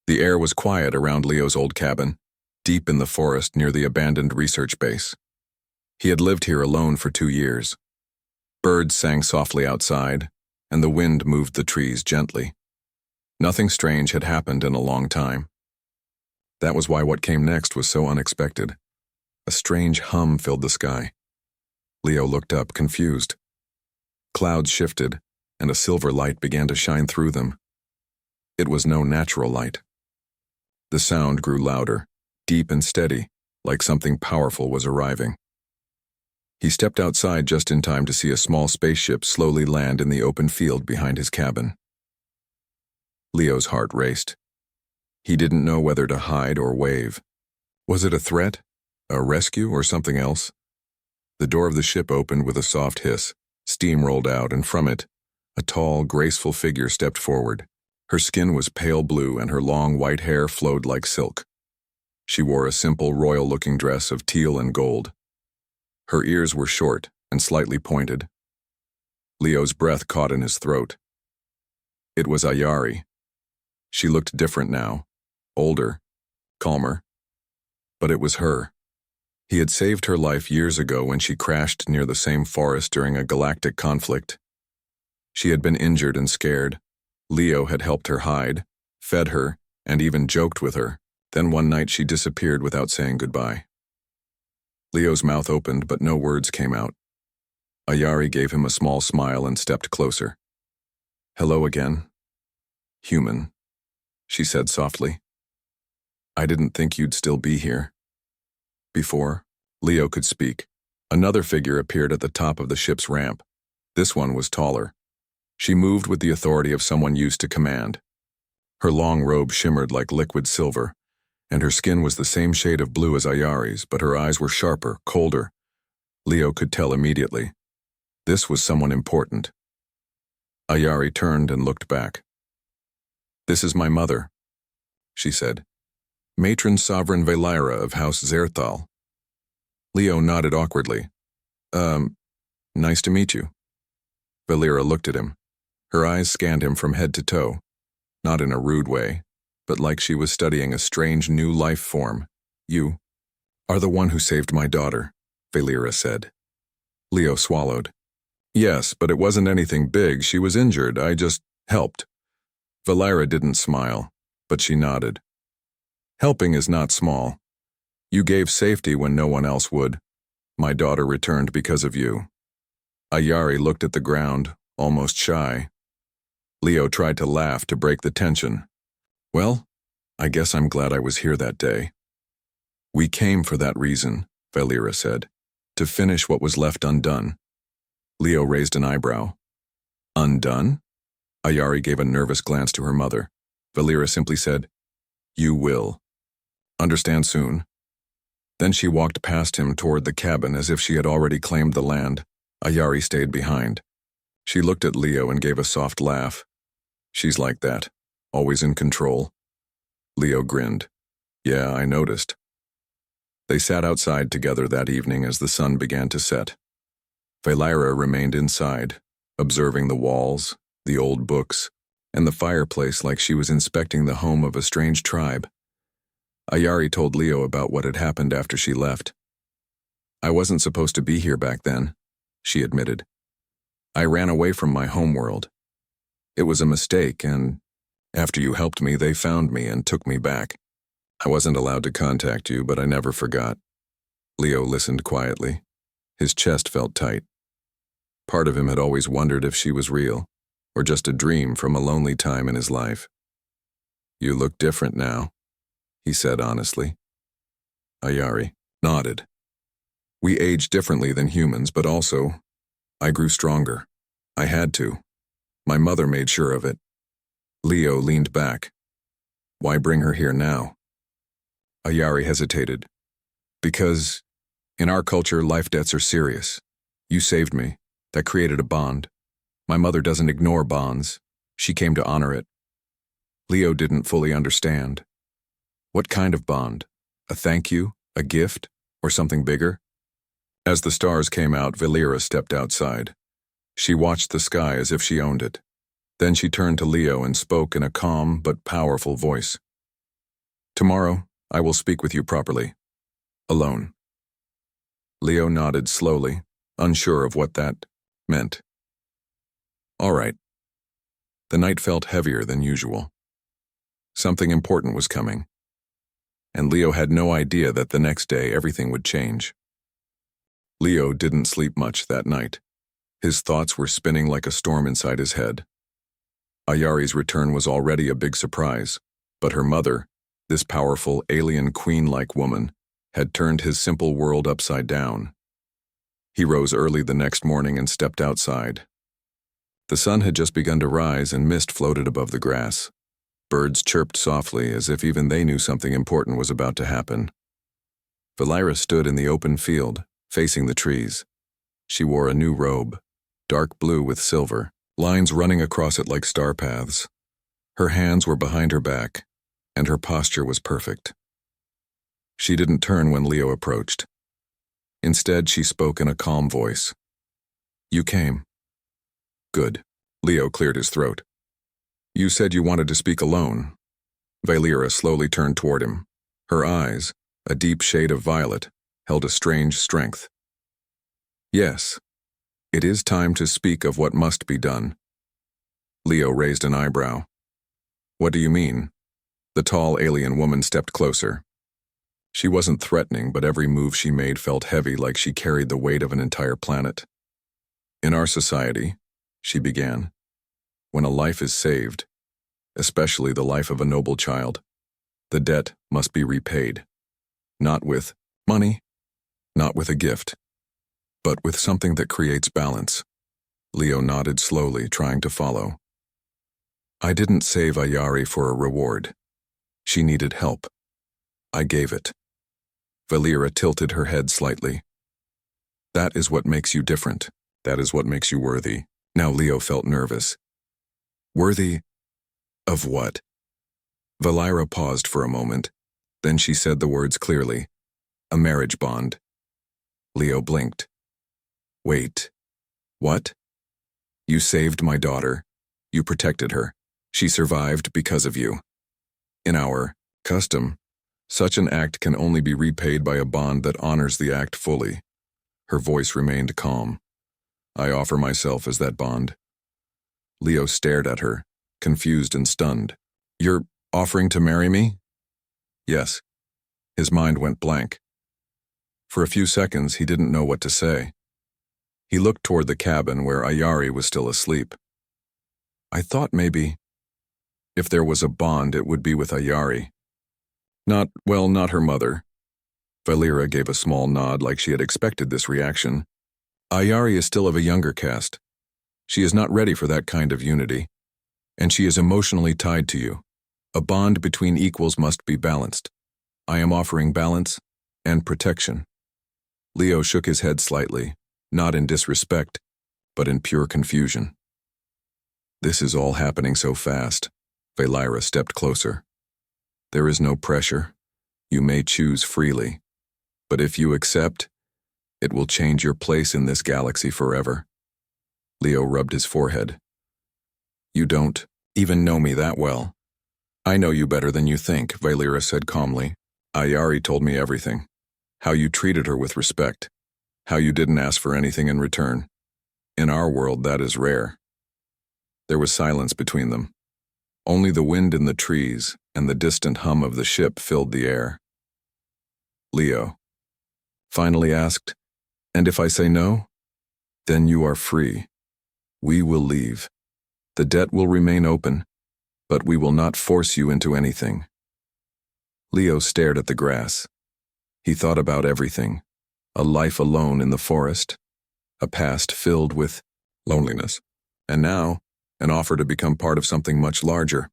The air was quiet around Leo's old cabin, deep in the forest near the abandoned research base. He had lived here alone for 2 years. Birds sang softly outside, and the wind moved the trees gently. Nothing strange had happened in a long time. That was why what came next was so unexpected. A strange hum filled the sky. Leo looked up, confused. Clouds shifted, and a silver light began to shine through them. It was no natural light. The sound grew louder, deep and steady, like something powerful was arriving. He stepped outside just in time to see a small spaceship slowly land in the open field behind his cabin. Leo's heart raced. He didn't know whether to hide or wave. Was it a threat, a rescue, or something else? The door of the ship opened with a soft hiss. Steam rolled out, and from it, a tall, graceful figure stepped forward. Her skin was pale blue, and her long white hair flowed like silk. She wore a simple, royal-looking dress of teal and gold. Her ears were short and slightly pointed. Leo's breath caught in his throat. It was Ayari. She looked different now, older, calmer. But it was her. He had saved her life years ago when she crashed near the same forest during a galactic conflict. She had been injured and scared. Leo had helped her hide, fed her, and even joked with her. Then one night she disappeared without saying goodbye. Leo's mouth opened, but no words came out. Ayari gave him a small smile and stepped closer. "Hello again. Human," she said softly. "I didn't think you'd still be here." Before Leo could speak, another figure appeared at the top of the ship's ramp. This one was taller. She moved with the authority of someone used to command. Her long robe shimmered like liquid silver, and her skin was the same shade of blue as Ayari's, but her eyes were sharper, colder. Leo could tell immediately. This was someone important. Ayari turned and looked back. "This is my mother," she said. "Matron Sovereign Valira of House Zerthal." Leo nodded awkwardly. Nice to meet you." Valira looked at him. Her eyes scanned him from head to toe, not in a rude way, but like she was studying a strange new life form. "You are the one who saved my daughter," Valira said. Leo swallowed. "Yes, but it wasn't anything big. She was injured. I just helped." Valira didn't smile, but she nodded. "Helping is not small. You gave safety when no one else would. My daughter returned because of you." Ayari looked at the ground, almost shy. Leo tried to laugh to break the tension. "Well, I guess I'm glad I was here that day." "We came for that reason," Valira said, "to finish what was left undone." Leo raised an eyebrow. "Undone?" Ayari gave a nervous glance to her mother. Valira simply said, "You will. Understand soon." Then she walked past him toward the cabin as if she had already claimed the land. Ayari stayed behind. She looked at Leo and gave a soft laugh. "She's like that, always in control." Leo grinned. "Yeah, I noticed." They sat outside together that evening as the sun began to set. Valira remained inside, observing the walls, the old books, and the fireplace like she was inspecting the home of a strange tribe. Ayari told Leo about what had happened after she left. "I wasn't supposed to be here back then," she admitted. "I ran away from my homeworld. It was a mistake, and after you helped me, they found me and took me back. I wasn't allowed to contact you, but I never forgot." Leo listened quietly. His chest felt tight. Part of him had always wondered if she was real, or just a dream from a lonely time in his life. "You look different now," he said honestly. Ayari nodded. "We age differently than humans, but also, I grew stronger. I had to. My mother made sure of it." Leo leaned back. "Why bring her here now?" Ayari hesitated. "Because, in our culture, life debts are serious. You saved me. That created a bond. My mother doesn't ignore bonds. She came to honor it." Leo didn't fully understand. What kind of bond? A thank you? A gift? Or something bigger? As the stars came out, Valira stepped outside. She watched the sky as if she owned it. Then she turned to Leo and spoke in a calm but powerful voice. Tomorrow, I will speak with you properly. Alone. Leo nodded slowly, unsure of what that meant. All right. The night felt heavier than usual. Something important was coming. And Leo had no idea that the next day everything would change. Leo didn't sleep much that night. His thoughts were spinning like a storm inside his head. Ayari's return was already a big surprise, but her mother, this powerful, alien queen-like woman, had turned his simple world upside down. He rose early the next morning and stepped outside. The sun had just begun to rise and mist floated above the grass. Birds chirped softly as if even they knew something important was about to happen. Valira stood in the open field, facing the trees. She wore a new robe, dark blue with silver, lines running across it like star paths. Her hands were behind her back, and her posture was perfect. She didn't turn when Leo approached. Instead, she spoke in a calm voice. You came. Good. Leo cleared his throat. You said you wanted to speak alone. Valira slowly turned toward him. Her eyes, a deep shade of violet, held a strange strength. Yes. It is time to speak of what must be done. Leo raised an eyebrow. What do you mean? The tall alien woman stepped closer. She wasn't threatening, but every move she made felt heavy, like she carried the weight of an entire planet. In our society, she began, when a life is saved, especially the life of a noble child, the debt must be repaid. Not with money, not with a gift, but with something that creates balance. Leo nodded slowly, trying to follow. I didn't save Ayari for a reward. She needed help. I gave it. Valira tilted her head slightly. That is what makes you different. That is what makes you worthy. Now Leo felt nervous. Worthy of what? Valira paused for a moment. Then she said the words clearly. A marriage bond. Leo blinked. Wait. What? You saved my daughter. You protected her. She survived because of you. In our custom, such an act can only be repaid by a bond that honors the act fully. Her voice remained calm. I offer myself as that bond. Leo stared at her, confused and stunned. You're offering to marry me? Yes. His mind went blank. For a few seconds, he didn't know what to say. He looked toward the cabin where Ayari was still asleep. I thought maybe, if there was a bond, it would be with Ayari. Not her mother. Valira gave a small nod like she had expected this reaction. Ayari is still of a younger caste. She is not ready for that kind of unity. And she is emotionally tied to you. A bond between equals must be balanced. I am offering balance and protection. Leo shook his head slightly, not in disrespect, but in pure confusion. This is all happening so fast. Valira stepped closer. There is no pressure. You may choose freely. But if you accept, it will change your place in this galaxy forever. Leo rubbed his forehead. You don't even know me that well. I know you better than you think, Valira said calmly. Ayari told me everything. How you treated her with respect. How you didn't ask for anything in return. In our world, that is rare. There was silence between them. Only the wind in the trees and the distant hum of the ship filled the air. Leo finally asked, and if I say no, then you are free. We will leave. The debt will remain open, but we will not force you into anything. Leo stared at the grass. He thought about everything. A life alone in the forest, a past filled with loneliness, and now an offer to become part of something much larger.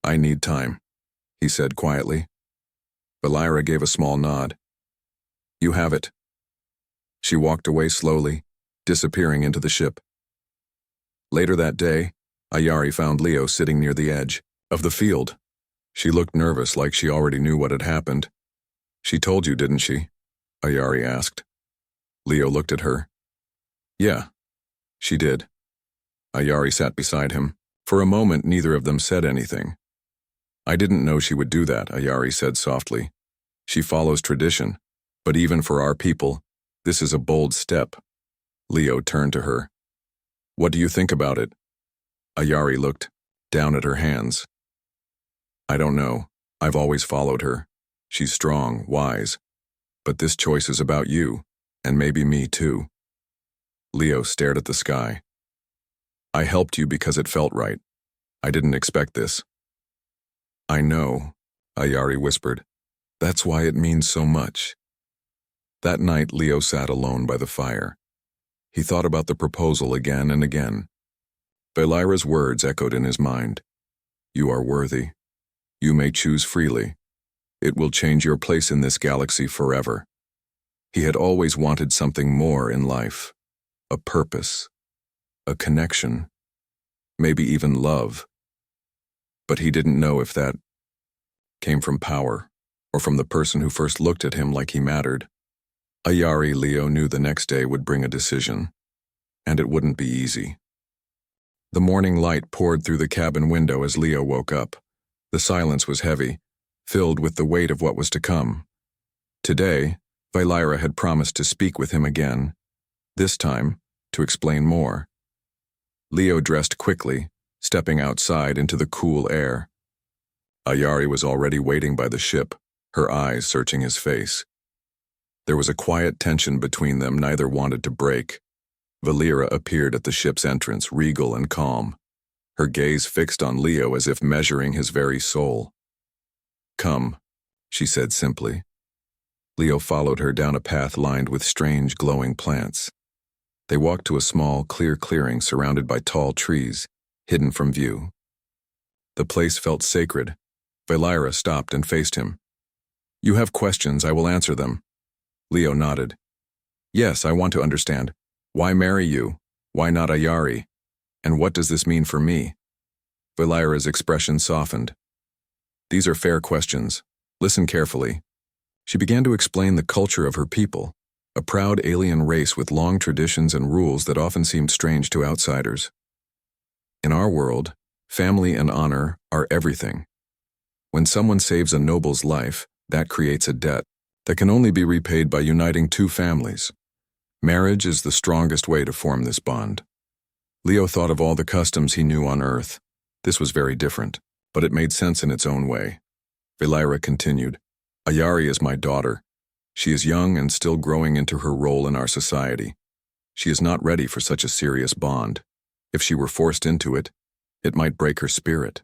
I need time, he said quietly. Valira gave a small nod. You have it. She walked away slowly, disappearing into the ship. Later that day, Ayari found Leo sitting near the edge of the field. She looked nervous, like she already knew what had happened. She told you, didn't she? Ayari asked. Leo looked at her. Yeah, she did. Ayari sat beside him. For a moment, neither of them said anything. I didn't know she would do that, Ayari said softly. She follows tradition, but even for our people, this is a bold step. Leo turned to her. What do you think about it? Ayari looked down at her hands. I don't know. I've always followed her. She's strong, wise. But this choice is about you, and maybe me too. Leo stared at the sky. I helped you because it felt right. I didn't expect this. I know, Ayari whispered. That's why it means so much. That night, Leo sat alone by the fire. He thought about the proposal again and again. Valira's words echoed in his mind. You are worthy. You may choose freely. It will change your place in this galaxy forever. He had always wanted something more in life. A purpose. A connection. Maybe even love. But he didn't know if that came from power, or from the person who first looked at him like he mattered. Ayari Leo knew the next day would bring a decision, and it wouldn't be easy. The morning light poured through the cabin window as Leo woke up. The silence was heavy, filled with the weight of what was to come. Today, Valira had promised to speak with him again, this time to explain more. Leo dressed quickly, stepping outside into the cool air. Ayari was already waiting by the ship, her eyes searching his face. There was a quiet tension between them neither wanted to break. Valira appeared at the ship's entrance, regal and calm, her gaze fixed on Leo as if measuring his very soul. Come, she said simply. Leo followed her down a path lined with strange glowing plants. They walked to a small, clear clearing surrounded by tall trees, hidden from view. The place felt sacred. Valira stopped and faced him. You have questions, I will answer them. Leo nodded. Yes, I want to understand. Why marry you? Why not Ayari? And what does this mean for me? Valira's expression softened. These are fair questions. Listen carefully. She began to explain the culture of her people, a proud alien race with long traditions and rules that often seemed strange to outsiders. In our world, family and honor are everything. When someone saves a noble's life, that creates a debt that can only be repaid by uniting two families. Marriage is the strongest way to form this bond. Leo thought of all the customs he knew on Earth. This was very different, but it made sense in its own way. Valira continued, Ayari is my daughter. She is young and still growing into her role in our society. She is not ready for such a serious bond. If she were forced into it, it might break her spirit.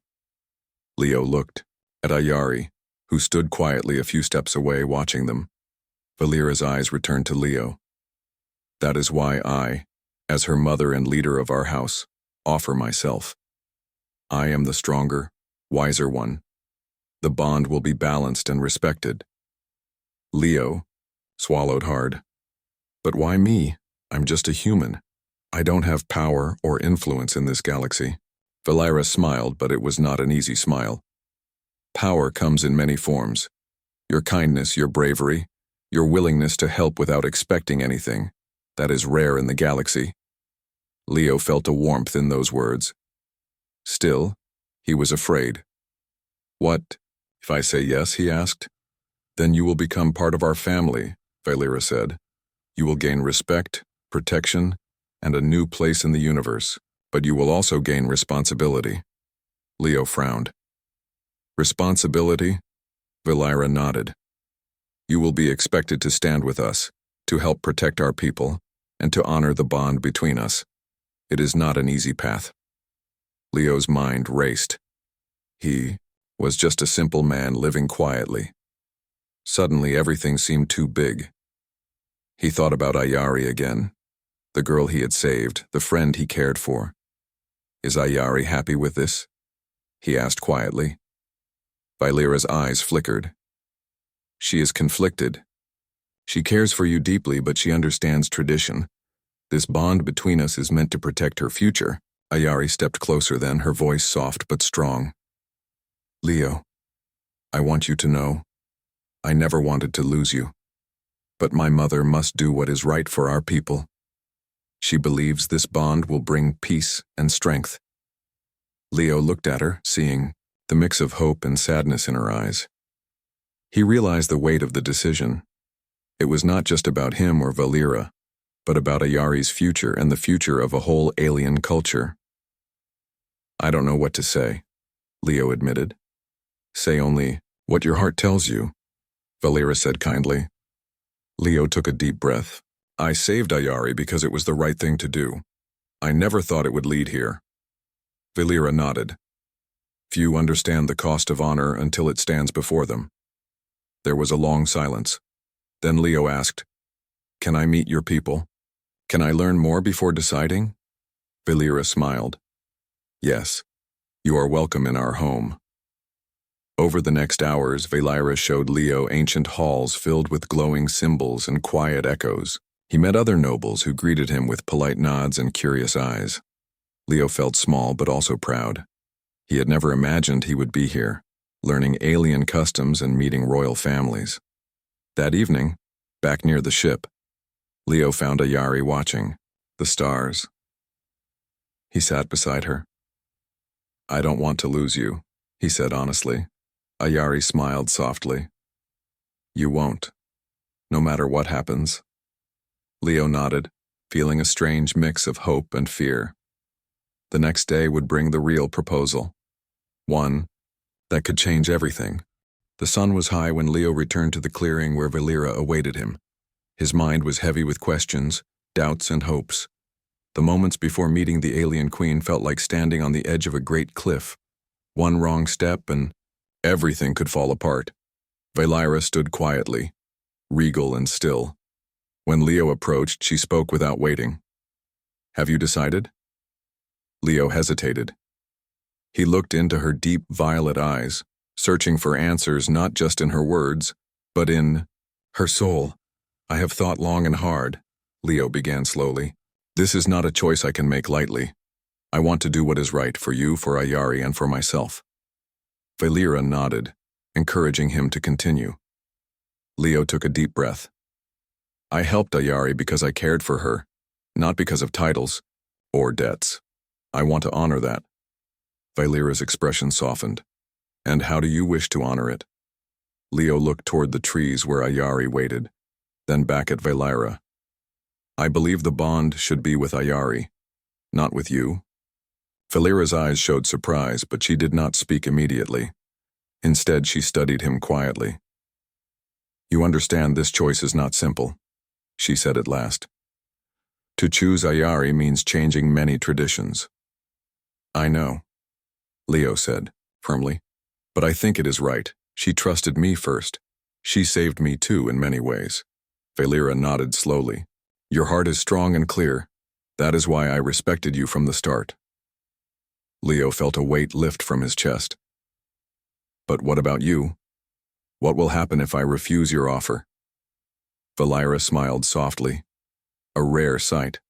Leo looked at Ayari, who stood quietly a few steps away watching them. Valira's eyes returned to Leo. That is why I, as her mother and leader of our house, offer myself. I am the stronger, wiser one. The bond will be balanced and respected. Leo swallowed hard. But why me? I'm just a human. I don't have power or influence in this galaxy. Valira smiled, but it was not an easy smile. Power comes in many forms. Your kindness, your bravery, your willingness to help without expecting anything. That is rare in the galaxy. Leo felt a warmth in those words. Still, he was afraid. What, if I say yes, he asked. Then you will become part of our family, Valira said. You will gain respect, protection, and a new place in the universe, but you will also gain responsibility. Leo frowned. Responsibility? Valira nodded. You will be expected to stand with us, to help protect our people, and to honor the bond between us. It is not an easy path. Leo's mind raced. He was just a simple man living quietly. Suddenly, everything seemed too big. He thought about Ayari again, the girl he had saved, the friend he cared for. Is Ayari happy with this? He asked quietly. Valira's eyes flickered. She is conflicted. She cares for you deeply, but she understands tradition. This bond between us is meant to protect her future. Ayari stepped closer then, her voice soft but strong. Leo, I want you to know, I never wanted to lose you. But my mother must do what is right for our people. She believes this bond will bring peace and strength. Leo looked at her, seeing the mix of hope and sadness in her eyes. He realized the weight of the decision. It was not just about him or Valera, but about Ayari's future and the future of a whole alien culture. "I don't know what to say," Leo admitted. "Say only what your heart tells you," Valera said kindly. Leo took a deep breath. "I saved Ayari because it was the right thing to do. I never thought it would lead here." Valera nodded. "Few understand the cost of honor until it stands before them." There was a long silence. Then Leo asked, "Can I meet your people? Can I learn more before deciding?" Valera smiled. "Yes, you are welcome in our home." Over the next hours, Valera showed Leo ancient halls filled with glowing symbols and quiet echoes. He met other nobles who greeted him with polite nods and curious eyes. Leo felt small but also proud. He had never imagined he would be here, learning alien customs and meeting royal families. That evening, back near the ship, Leo found Ayari watching the stars. He sat beside her. "I don't want to lose you," he said honestly. Ayari smiled softly. "You won't, no matter what happens." Leo nodded, feeling a strange mix of hope and fear. The next day would bring the real proposal. One that could change everything. The sun was high when Leo returned to the clearing where Valera awaited him. His mind was heavy with questions, doubts, and hopes. The moments before meeting the alien queen felt like standing on the edge of a great cliff. One wrong step and everything could fall apart. Valera stood quietly, regal and still. When Leo approached, she spoke without waiting. "Have you decided?" Leo hesitated. He looked into her deep violet eyes, searching for answers not just in her words, but in her soul. "I have thought long and hard," Leo began slowly. "This is not a choice I can make lightly. I want to do what is right for you, for Ayari, and for myself." Valera nodded, encouraging him to continue. Leo took a deep breath. "I helped Ayari because I cared for her, not because of titles or debts. I want to honor that." Valera's expression softened. "And how do you wish to honor it?" Leo looked toward the trees where Ayari waited, then back at Valera. "I believe the bond should be with Ayari, not with you." Valera's eyes showed surprise, but she did not speak immediately. Instead, she studied him quietly. "You understand this choice is not simple," she said at last. "To choose Ayari means changing many traditions." "I know," Leo said, firmly. "But I think it is right. She trusted me first. She saved me too in many ways." Valera nodded slowly. "Your heart is strong and clear. That is why I respected you from the start." Leo felt a weight lift from his chest. "But what about you? What will happen if I refuse your offer?" Valera smiled softly, a rare sight.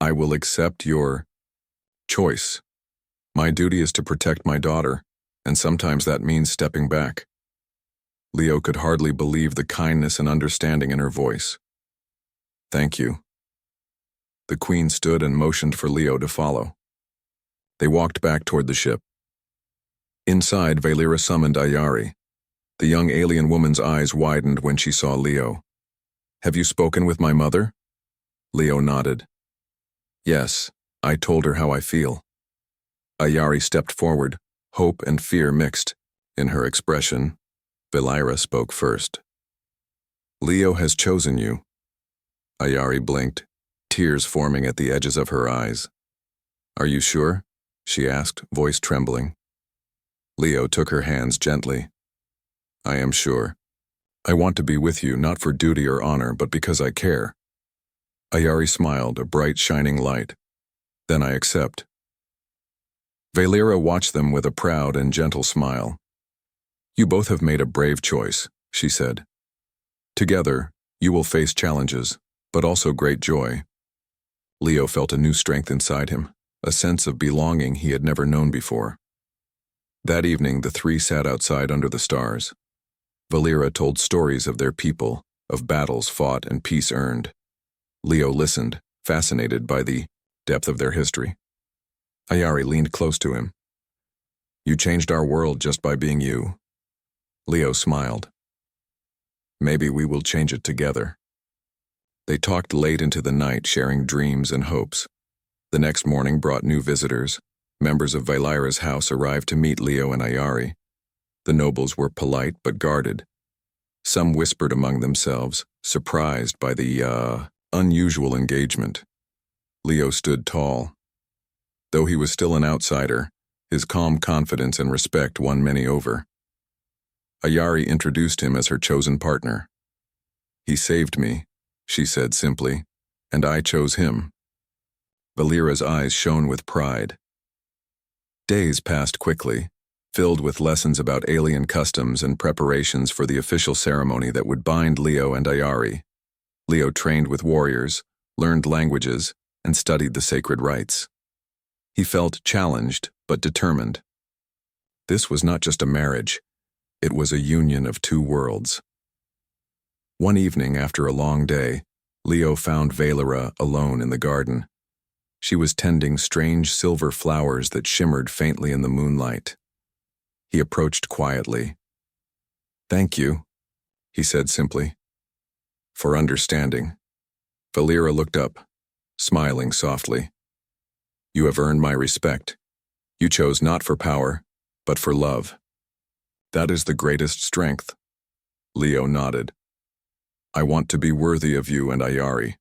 "I will accept your choice. My duty is to protect my daughter, and sometimes that means stepping back." Leo could hardly believe the kindness and understanding in her voice. "Thank you." The queen stood and motioned for Leo to follow. They walked back toward the ship. Inside, Valera summoned Ayari. The young alien woman's eyes widened when she saw Leo. "Have you spoken with my mother?" Leo nodded. "Yes, I told her how I feel." Ayari stepped forward, hope and fear mixed in her expression. Valera spoke first. "Leo has chosen you." Ayari blinked, tears forming at the edges of her eyes. "Are you sure?" she asked, voice trembling. Leo took her hands gently. "I am sure. I want to be with you not for duty or honor, but because I care." Ayari smiled, a bright shining light. "Then I accept." Valera watched them with a proud and gentle smile. "You both have made a brave choice," she said. "Together, you will face challenges, but also great joy." Leo felt a new strength inside him, a sense of belonging he had never known before. That evening, the three sat outside under the stars. Valera told stories of their people, of battles fought and peace earned. Leo listened, fascinated by the depth of their history. Ayari leaned close to him. You changed our world just by being you. Leo smiled. Maybe we will change it together. They talked late into the night, sharing dreams and hopes. The next morning brought new visitors. Members of Valyra's house arrived to meet Leo and Ayari. The nobles were polite but guarded. Some whispered among themselves, surprised by the, unusual engagement. Leo stood tall. Though he was still an outsider, his calm confidence and respect won many over. Ayari introduced him as her chosen partner. He saved me, she said simply, and I chose him. Valyra's eyes shone with pride. Days passed quickly, filled with lessons about alien customs and preparations for the official ceremony that would bind Leo and Ayari. Leo trained with warriors, learned languages, and studied the sacred rites. He felt challenged but determined. This was not just a marriage, it was a union of two worlds. One evening after a long day, Leo found Valyra alone in the garden. She was tending strange silver flowers that shimmered faintly in the moonlight. He approached quietly. "Thank you," he said simply, "for understanding." Valyra looked up, smiling softly. "You have earned my respect. You chose not for power, but for love. That is the greatest strength." Leo nodded. "I want to be worthy of you and Ayari."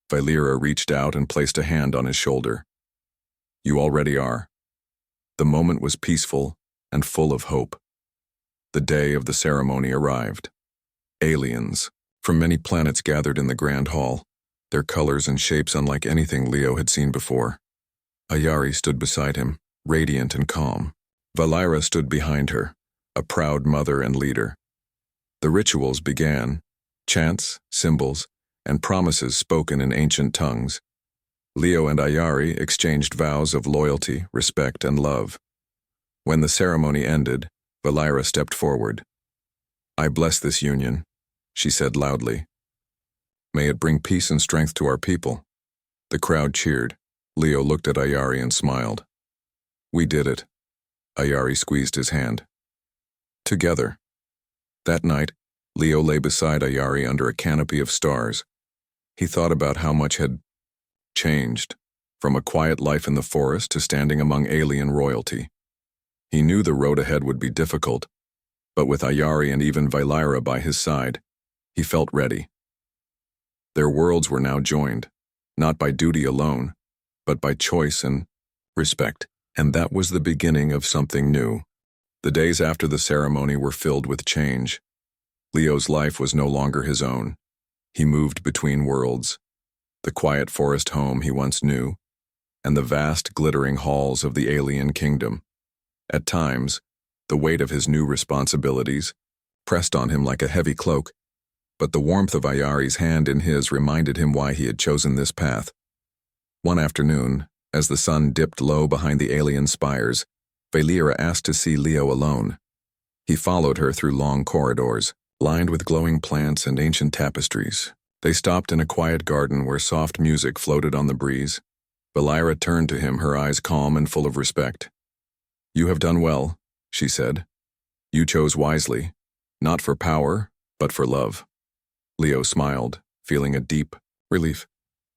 Valyra reached out and placed a hand on his shoulder. "You already are." The moment was peaceful and full of hope. The day of the ceremony arrived. Aliens from many planets gathered in the grand hall, their colors and shapes unlike anything Leo had seen before. Ayari stood beside him, radiant and calm. Valyra stood behind her, a proud mother and leader. The rituals began, chants, symbols, and promises spoken in ancient tongues. Leo and Ayari exchanged vows of loyalty, respect, and love. When the ceremony ended, Valyra stepped forward. "I bless this union," she said loudly. "May it bring peace and strength to our people." The crowd cheered. Leo looked at Ayari and smiled. "We did it." Ayari squeezed his hand. "Together." That night, Leo lay beside Ayari under a canopy of stars. He thought about how much had changed, from a quiet life in the forest to standing among alien royalty. He knew the road ahead would be difficult, but with Ayari and even Valyra by his side, he felt ready. Their worlds were now joined, not by duty alone, but by choice and respect, and that was the beginning of something new. The days after the ceremony were filled with change. Leo's life was no longer his own. He moved between worlds, the quiet forest home he once knew, and the vast, glittering halls of the alien kingdom. At times, the weight of his new responsibilities pressed on him like a heavy cloak, but the warmth of Ayari's hand in his reminded him why he had chosen this path. One afternoon, as the sun dipped low behind the alien spires, Valyra asked to see Leo alone. He followed her through long corridors, lined with glowing plants and ancient tapestries. They stopped in a quiet garden where soft music floated on the breeze. Valyra turned to him, her eyes calm and full of respect. "You have done well," she said. "You chose wisely, not for power, but for love." Leo smiled, feeling a deep relief.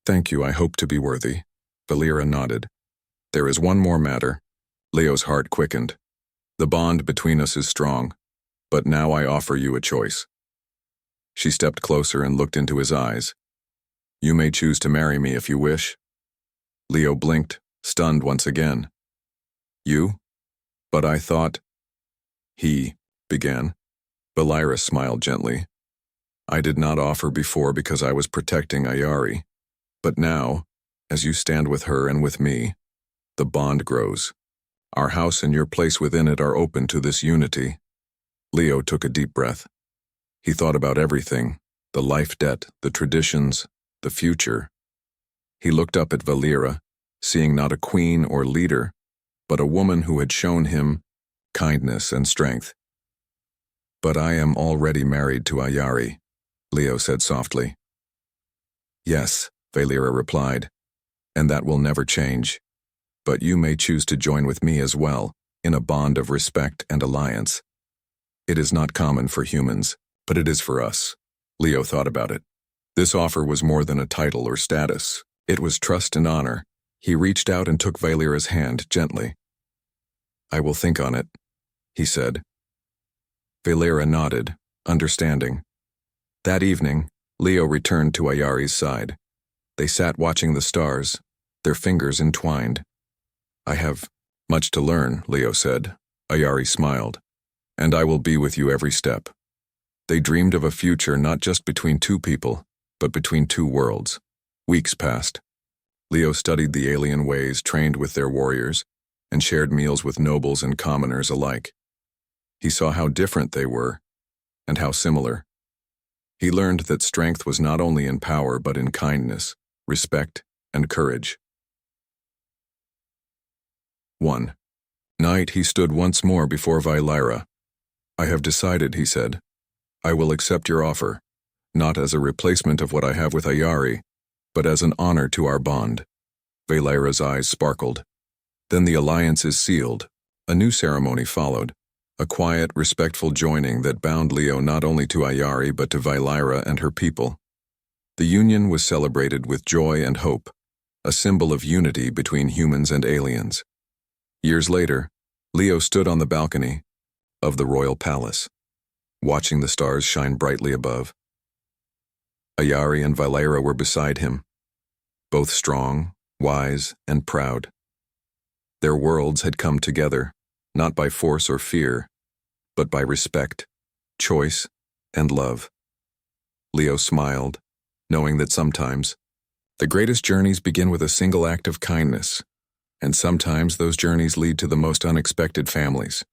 "Thank you, I hope to be worthy." Valyra nodded. "There is one more matter." Leo's heart quickened. "The bond between us is strong, but now I offer you a choice." She stepped closer and looked into his eyes. "You may choose to marry me if you wish." Leo blinked, stunned once again. "You? But I thought—" he began. Valyra smiled gently. "I did not offer before because I was protecting Ayari. But now, as you stand with her and with me, the bond grows. Our house and your place within it are open to this unity." Leo took a deep breath. He thought about everything, the life debt, the traditions, the future. He looked up at Valyra, seeing not a queen or leader, but a woman who had shown him kindness and strength. "But I am already married to Ayari," Leo said softly. "Yes," Valyra replied, "and that will never change. But you may choose to join with me as well, in a bond of respect and alliance. It is not common for humans, but it is for us. Leo thought about it. This offer was more than a title or status. It was trust and honor. He reached out and took Valera's hand gently. "I will think on it," he said. Valera nodded, understanding. That evening, Leo returned to Ayari's side. They sat watching the stars, their fingers entwined. "I have much to learn," Leo said. Ayari smiled. "And I will be with you every step." They dreamed of a future not just between two people, but between two worlds. Weeks passed. Leo studied the alien ways, trained with their warriors, and shared meals with nobles and commoners alike. He saw how different they were, and how similar. He learned that strength was not only in power but in kindness, respect, and courage. 1. Night he stood once more before Valera. "I have decided," he said. "I will accept your offer, not as a replacement of what I have with Ayari, but as an honor to our bond." Valera's eyes sparkled. "Then the alliance is sealed." A new ceremony followed, a quiet, respectful joining that bound Leo not only to Ayari but to Valera and her people. The union was celebrated with joy and hope, a symbol of unity between humans and aliens. Years later, Leo stood on the balcony of the royal palace, watching the stars shine brightly above. Ayari and Valera were beside him, both strong, wise, and proud. Their worlds had come together, not by force or fear, but by respect, choice, and love. Leo smiled, knowing that sometimes the greatest journeys begin with a single act of kindness, and sometimes those journeys lead to the most unexpected families.